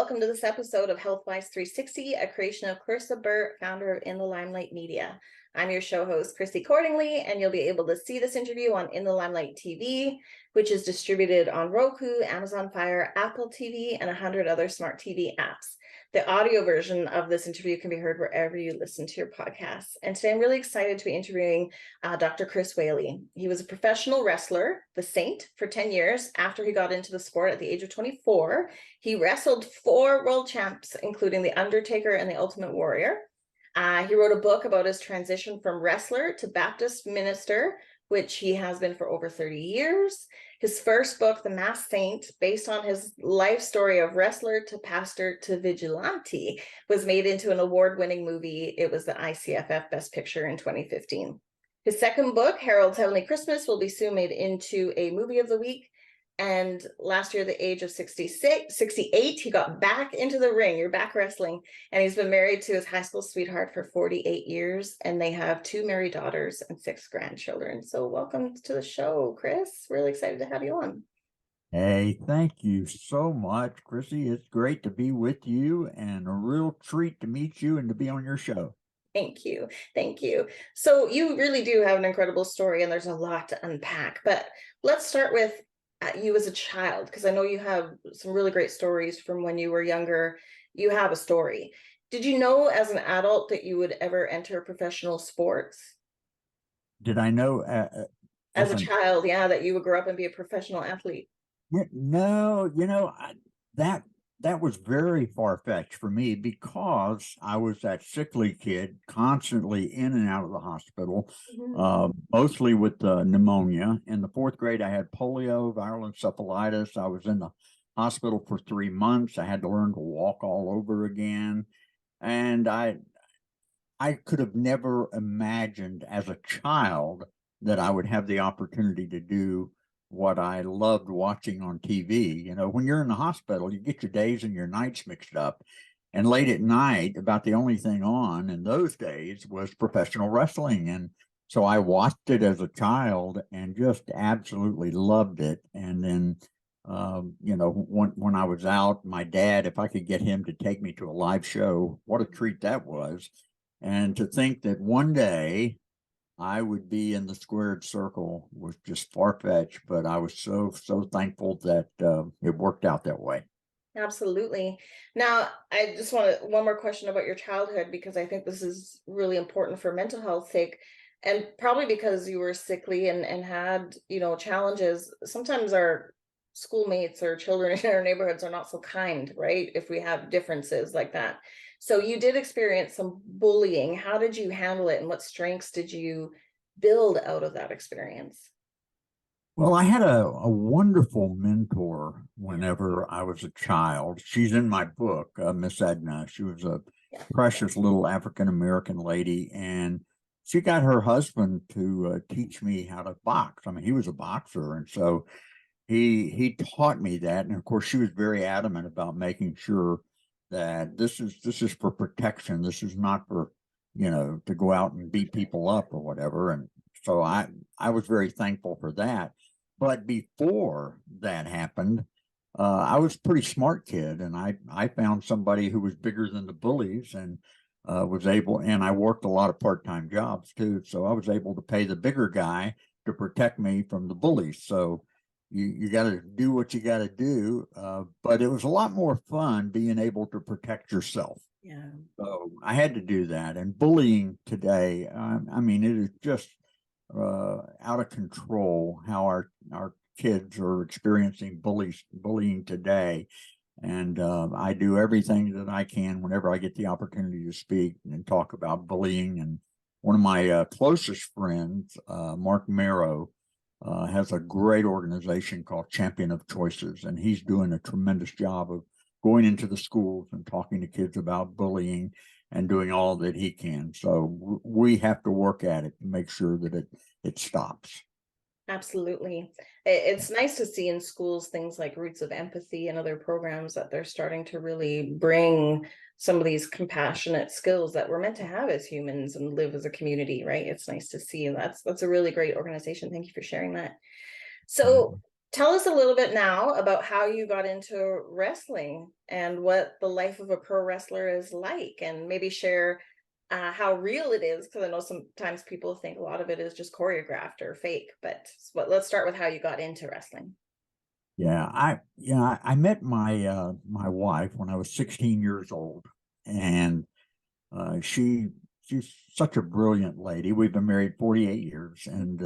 welcome to this episode of Health WISE-360, a creation of Clarissa Burt, founder of In the Limelight Media. I'm your show host, Chrissy Cordingley, and you'll be able to see this interview on In the Limelight TV, which is distributed on Roku, Amazon Fire, Apple TV, and 100 other smart TV apps. The audio version of this interview can be heard wherever you listen to your podcasts. And today I'm really excited to be interviewing Dr. Chris Whaley. He was a professional wrestler, the Saint, for 10 years. After he got into the sport at the age of 24, he wrestled 4 world champs, including the Undertaker and the Ultimate Warrior. He wrote a book about his transition from wrestler to Baptist minister, which he has been for over 30 years. His first book, The Masked Saint, based on his life story of wrestler to pastor to vigilante, was made into an award-winning movie. It was the ICFF Best Picture in 2015. His second book, Harold's Heavenly Christmas, will be soon made into a movie of the week. And last year, at the age of 68, he got back into the ring. You're back wrestling. And he's been married to his high school sweetheart for 48 years. And they have 2 married daughters and 6 grandchildren. So welcome to the show, Chris. Really excited to have you on. Hey, thank you so much, Chrissy. It's great to be with you and a real treat to meet you and to be on your show. Thank you. Thank you. So you really do have an incredible story, and there's a lot to unpack. But let's start with you as a child, because I know you have some really great stories from when you were younger. You have a story. Did you know as an adult that you would ever enter professional sports? Did I know As a child, yeah, that you would grow up and be a professional athlete? Yeah, no, that was very far-fetched for me because I was that sickly kid constantly in and out of the hospital, mostly with pneumonia. In the 4th grade, I had polio, viral encephalitis. I was in the hospital for 3 months. I had to learn to walk all over again. And I could have never imagined as a child that I would have the opportunity to do what I loved watching on TV. You know, when you're in the hospital, you get your days and your nights mixed up. And late at night, about the only thing on in those days was professional wrestling. And so I watched it as a child and just absolutely loved it. And then, when I was out, my dad, if I could get him to take me to a live show, what a treat that was. And to think that one day I would be in the squared circle was just far-fetched, but I was so thankful that it worked out that way. Absolutely. Now, I just want one more question about your childhood, because I think this is really important for mental health sake, and probably because you were sickly and had, challenges. Sometimes our schoolmates or children in our neighborhoods are not so kind, right? If we have differences like that. So you did experience some bullying. How did you handle it, and what strengths did you build out of that experience? Well, I had a wonderful mentor whenever I was a child. She's in my book, Miss Edna. She was a precious little African-American lady, and she got her husband to teach me how to box. I mean, he was a boxer, and so he taught me that. And of course, she was very adamant about making sure that this is for protection. This is not for, to go out and beat people up or whatever. And so I was very thankful for that. But before that happened, I was a pretty smart kid, and I found somebody who was bigger than the bullies and was able, and I worked a lot of part-time jobs too. So I was able to pay the bigger guy to protect me from the bullies. So you got to do what you got to do. But it was a lot more fun being able to protect yourself. Yeah. So I had to do that. And bullying today, I mean, it is just out of control how our kids are experiencing bullying today. And I do everything that I can whenever I get the opportunity to speak and talk about bullying. And one of my closest friends, Mark Marrow, has a great organization called Champion of Choices, and he's doing a tremendous job of going into the schools and talking to kids about bullying and doing all that he can. So we have to work at it to make sure that it stops. Absolutely. It's nice to see in schools things like Roots of Empathy and other programs that they're starting to really bring some of these compassionate skills that we're meant to have as humans and live as a community, right? It's nice to see. That's a really great organization. Thank you for sharing that. So tell us a little bit now about how you got into wrestling and what the life of a pro wrestler is like, and maybe share how real it is, because I know sometimes people think a lot of it is just choreographed or fake. But let's start with how you got into wrestling. I met my wife when I was 16 years old, and she's such a brilliant lady. We've been married 48 years, and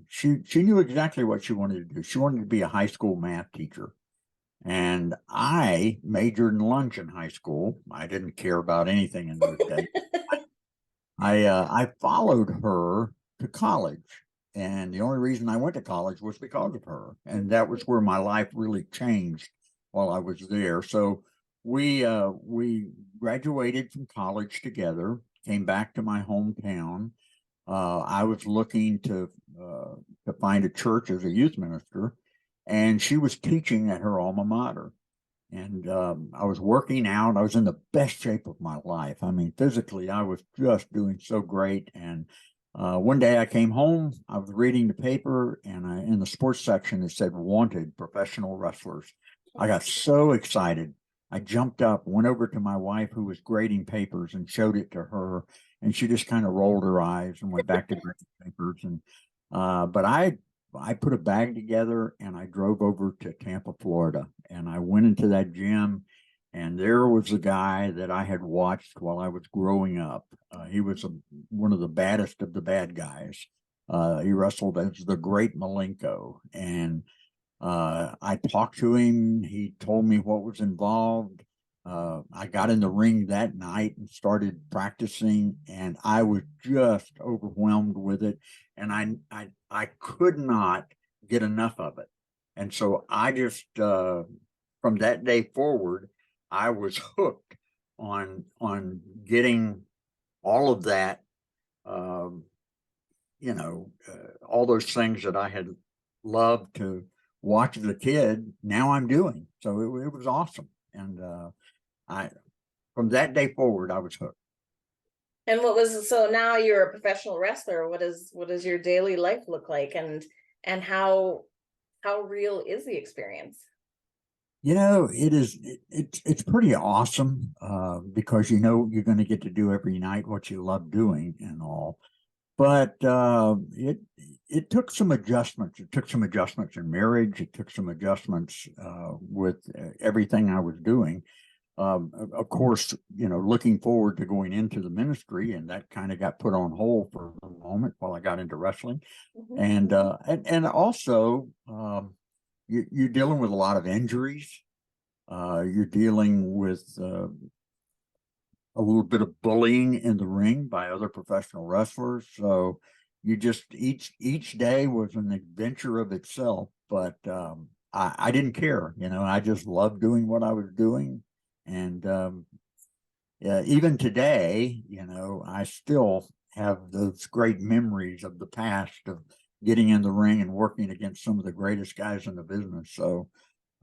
she knew exactly what she wanted to do. She wanted to be a high school math teacher, and I majored in lunch in high school. I didn't care about anything in those days. I followed her to college, and the only reason I went to college was because of her, and that was where my life really changed while I was there. So we graduated from college together, came back to my hometown. I was looking to find a church as a youth minister, and she was teaching at her alma mater. And I was working out. I was in the best shape of my life. I mean, physically, I was just doing so great. And one day I came home, I was reading the paper, and in the sports section, it said wanted professional wrestlers. I got so excited. I jumped up, went over to my wife, who was grading papers, and showed it to her. And she just kind of rolled her eyes and went back to grading papers. And but I put a bag together and I drove over to Tampa, Florida, and I went into that gym, and there was a guy that I had watched while I was growing up. He was one of the baddest of the bad guys. He wrestled as the Great Malenko, and I talked to him. He told me what was involved. I got in the ring that night and started practicing, and I was just overwhelmed with it, and I could not get enough of it. And so I just from that day forward, I was hooked on getting all of that, um, all those things that I had loved to watch as a kid. Now I'm doing. So it was awesome, and I from that day forward, I was hooked. And so now you're a professional wrestler. What does your daily life look like, and how real is the experience? It's pretty awesome, because you're going to get to do every night what you love doing and all. But it took some adjustments. It took some adjustments in marriage. It took some adjustments with everything I was doing. Of course, looking forward to going into the ministry, and that kind of got put on hold for a moment while I got into wrestling. Mhm. And also, you're dealing with a lot of injuries. You're dealing with a little bit of bullying in the ring by other professional wrestlers. So you just each day was an adventure of itself. But I didn't care. I just loved doing what I was doing, and even today, I still have those great memories of the past of getting in the ring and working against some of the greatest guys in the business. So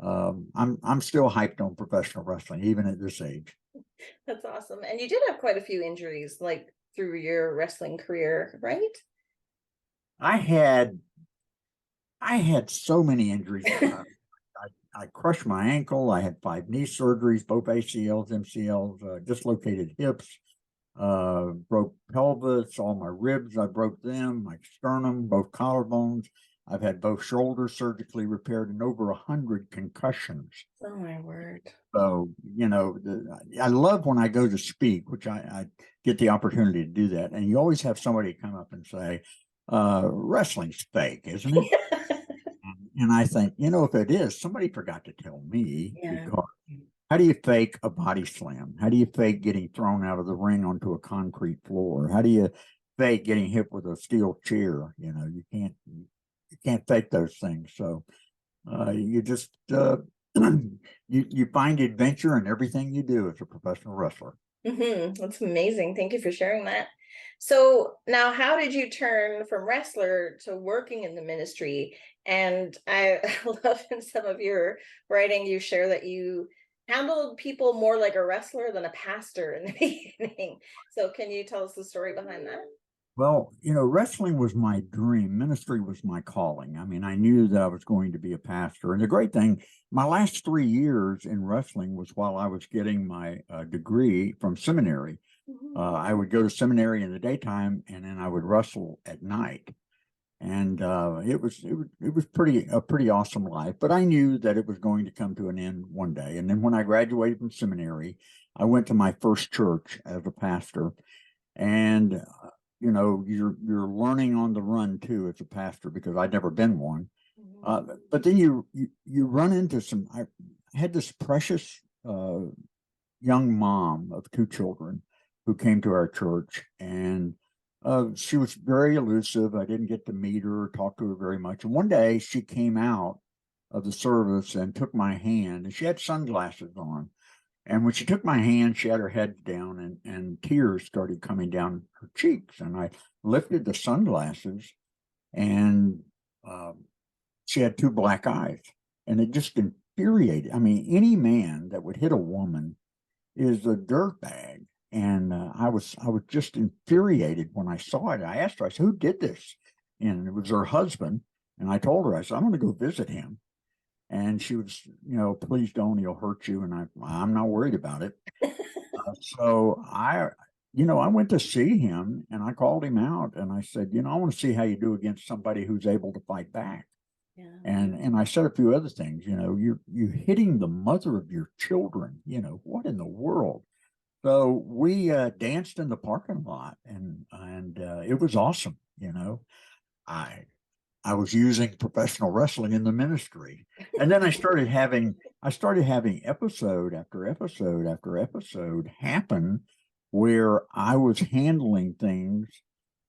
I'm still hyped on professional wrestling, even at this age. That's awesome. And you did have quite a few injuries, like through your wrestling career, right? I had I had so many injuries. I crushed my ankle. I had 5 knee surgeries, both ACLs, MCLs, dislocated hips, broke pelvis, all my ribs. I broke them, my sternum, both collarbones. I've had both shoulders surgically repaired, and over 100 concussions. Oh my word. So, I love when I go to speak, which I get the opportunity to do that. And you always have somebody come up and say, wrestling's fake, isn't it? And I think, if it is, somebody forgot to tell me, Yeah. because how do you fake a body slam? How do you fake getting thrown out of the ring onto a concrete floor? How do you fake getting hit with a steel chair? You can't fake those things. So you just you find adventure in everything you do as a professional wrestler. That's amazing. Thank you for sharing that. So now, how did you turn from wrestler to working in the ministry? And I love in some of your writing, you share that you handled people more like a wrestler than a pastor in the beginning. So can you tell us the story behind that? Well, wrestling was my dream. Ministry was my calling. I mean, I knew that I was going to be a pastor. And the great thing, my last 3 years in wrestling was while I was getting my degree from seminary. I would go to seminary in the daytime, and then I would wrestle at night. And it was a pretty awesome life. But I knew that it was going to come to an end one day. And then when I graduated from seminary, I went to my first church as a pastor, and you're learning on the run too as a pastor, because I'd never been one. But then you run into I had this precious young mom of 2 children who came to our church, and she was very elusive. I didn't get to meet her or talk to her very much. And one day she came out of the service and took my hand, and she had sunglasses on. And when she took my hand, she had her head down, and tears started coming down her cheeks. And I lifted the sunglasses, and she had 2 black eyes. And it just infuriated. I mean, any man that would hit a woman is a dirtbag. And I was just infuriated when I saw it. I asked her, I said, who did this? And it was her husband. And I told her, I said, I'm going to go visit him. And she was, please don't, he'll hurt you. And I'm not worried about it. So I went to see him, and I called him out, and I said, I want to see how you do against somebody who's able to fight back. Yeah. And I said a few other things, you're hitting the mother of your children, what in the world? So we danced in the parking lot, and it was awesome. I was using professional wrestling in the ministry, and then I started having episode after episode after episode happen where I was handling things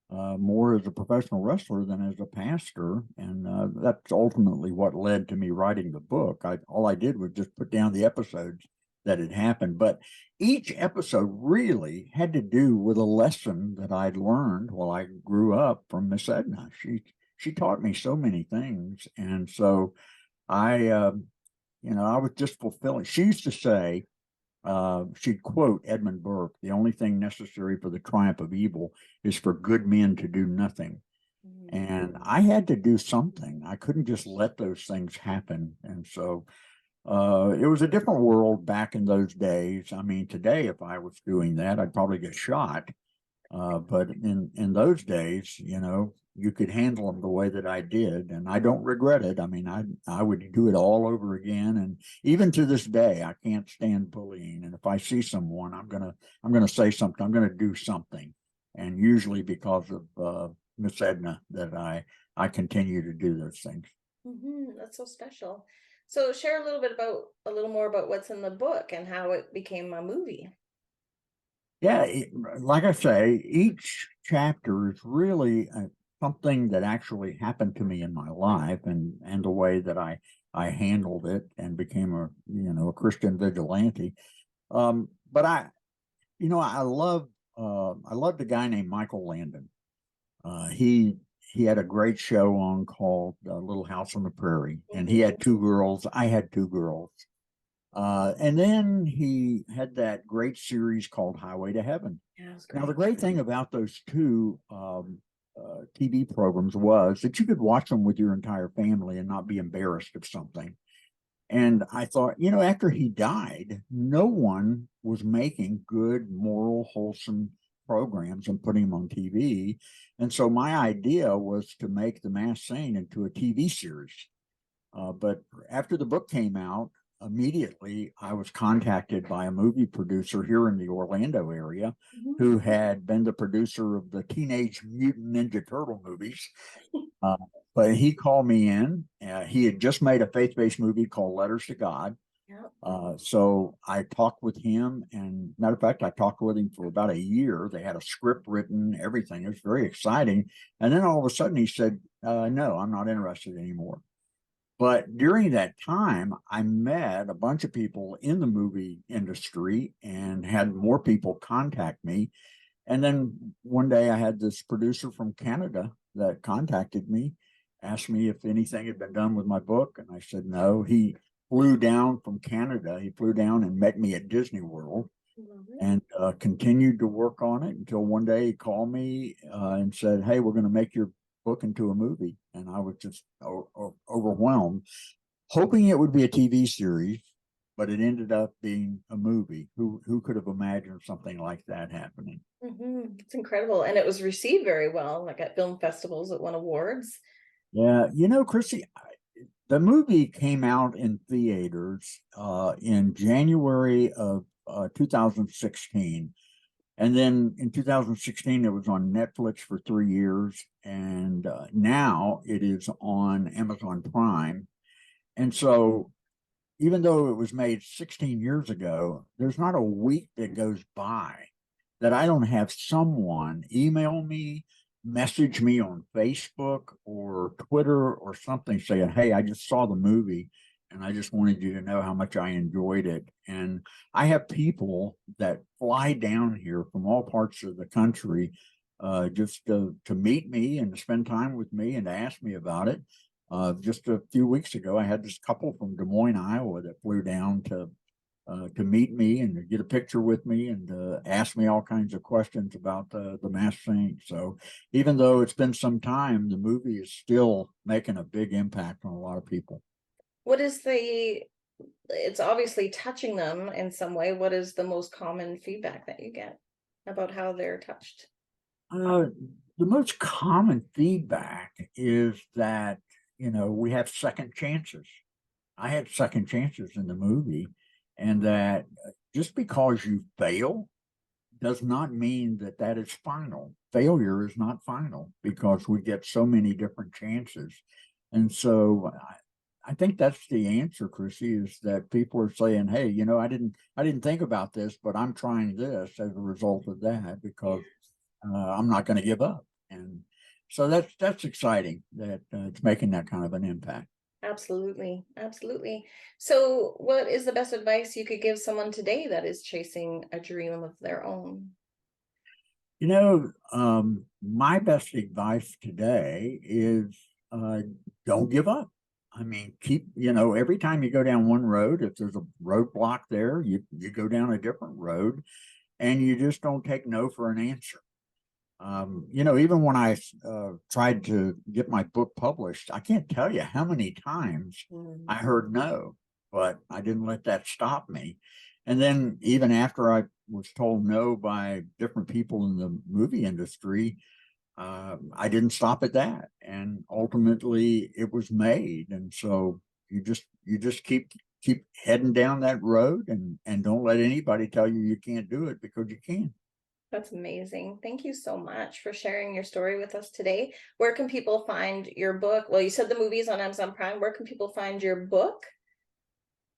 more as a professional wrestler than as a pastor, and that's ultimately what led to me writing the book. All I did was just put down the episodes that had happened, but each episode really had to do with a lesson that I'd learned while I grew up from Miss Edna. She taught me so many things, and so I was just fulfilling. She used to say, she'd quote Edmund Burke, "The only thing necessary for the triumph of evil is for good men to do nothing." And I had to do something. I couldn't just let those things happen. And so it was a different world back in those days. I mean, today, if I was doing that, I'd probably get shot. But in those days, you could handle them the way that I did, and I don't regret it. I mean, I would do it all over again, and even to this day, I can't stand bullying. And if I see someone, I'm gonna say something. I'm gonna do something, and usually because of Miss Edna, that I continue to do those things. That's so special. So share a little more about what's in the book and how it became a movie. Yeah, like I say, each chapter is really something that actually happened to me in my life, and the way that I handled it and became a Christian vigilante. But I loved a guy named Michael Landon. He had a great show on called Little House on the Prairie, and he had 2 girls. I had 2 girls. And then he had that great series called Highway to Heaven. Yeah, now, the great thing about those 2 TV programs was that you could watch them with your entire family and not be embarrassed of something. And I thought, after he died, no one was making good, moral, wholesome programs and putting them on TV. And so my idea was to make The Masked Saint into a TV series. But after the book came out, immediately I was contacted by a movie producer here in the Orlando area who had been the producer of the Teenage Mutant Ninja Turtle movies. But he called me in. He had just made a faith-based movie called Letters to God. So I talked with him, and matter of fact, I talked with him for about a year. They had a script written, everything. It was very exciting. And then all of a sudden he said, no, I'm not interested anymore. But during that time, I met a bunch of people in the movie industry and had more people contact me. And then one day I had this producer from Canada that contacted me, asked me if anything had been done with my book. And I said, no. He flew down from Canada. He flew down and met me at Disney World. Love it. and continued to work on it until one day he called me and said, "Hey, we're going to make your book into a movie." And I was just overwhelmed, hoping it would be a TV series, but it ended up being a movie. Who could have imagined something like that happening? It's incredible. And it was received very well, like at film festivals, it won awards. Yeah, Chrissy, the movie came out in theaters in January of 2016. And then in 2016, it was on Netflix for 3 years. And now it is on Amazon Prime. And so even though it was made 16 years ago, there's not a week that goes by that I don't have someone email me, message me on Facebook or Twitter or something saying, "Hey, I just saw the movie and I just wanted you to know how much I enjoyed it." And I have people that fly down here from all parts of the country just to meet me and to spend time with me and to ask me about it. Just a few weeks ago, I had this couple from Des Moines, Iowa, that flew down to meet me and to get a picture with me and to ask me all kinds of questions about the Masked Saint. So even though it's been some time, the movie is still making a big impact on a lot of people. What is it's obviously touching them in some way. What is the most common feedback that you get about how they're touched? The most common feedback is that, we have second chances. I had second chances in the movie, and that just because you fail does not mean that that is final. Failure is not final because we get so many different chances. And so I think that's the answer, Chrissy, is that people are saying, "Hey, I didn't think about this, but I'm trying this as a result of that because I'm not going to give up." And so that's exciting that it's making that kind of an impact. Absolutely. Absolutely. So, what is the best advice you could give someone today that is chasing a dream of their own? My best advice today is don't give up. I mean, every time you go down one road, if there's a roadblock there, you go down a different road and you just don't take no for an answer. Even when I tried to get my book published, I can't tell you how many times I heard no, but I didn't let that stop me. And then even after I was told no by different people in the movie industry, I didn't stop at that. And ultimately it was made. And so you just keep heading down that road and don't let anybody tell you you can't do it, because you can. That's amazing. Thank you so much for sharing your story with us today. Where can people find your book? Well, you said the movie's on Amazon Prime. Where can people find your book?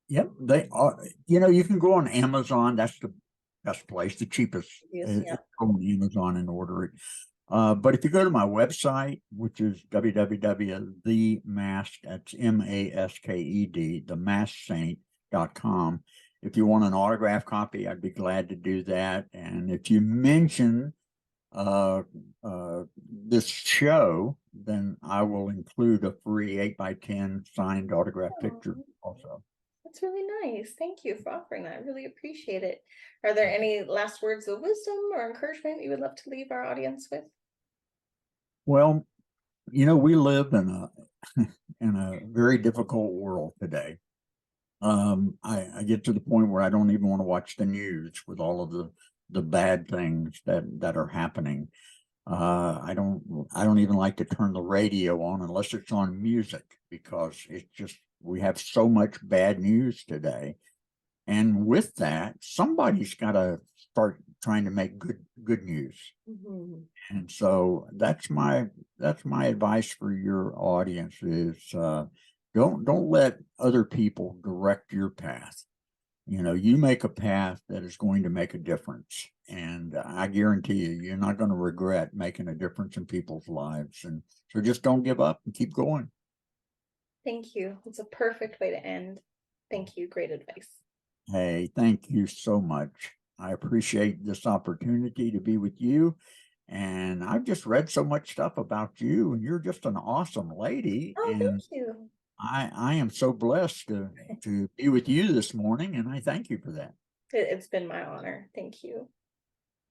Yep, they are. You can go on Amazon. That's the best place, the cheapest. Yes, yeah. Go on Amazon and order it. But if you go to my website, which is www.themasked, that's MASKED, themasksaint.com. If you want an autograph copy, I'd be glad to do that. And if you mention this show, then I will include a free 8x10 signed autograph picture also. That's really nice. Thank you for offering that. I really appreciate it. Are there any last words of wisdom or encouragement you would love to leave our audience with? Well, we live in a very difficult world today. I get to the point where I don't even want to watch the news with all of the bad things that are happening. I don't even like to turn the radio on unless it's on music, because we have so much bad news today. And with that, somebody's got to start trying to make good news. And so that's my advice for your audience is don't let other people direct your path. You make a path that is going to make a difference. And I guarantee you're not going to regret making a difference in people's lives. And so just don't give up and keep going. Thank you. It's a perfect way to end. Thank you. Great advice. Hey, thank you so much. I appreciate this opportunity to be with you. And I've just read so much stuff about you, and you're just an awesome lady. Oh, And thank you. I am so blessed to be with you this morning, and I thank you for that. It's been my honor. Thank you.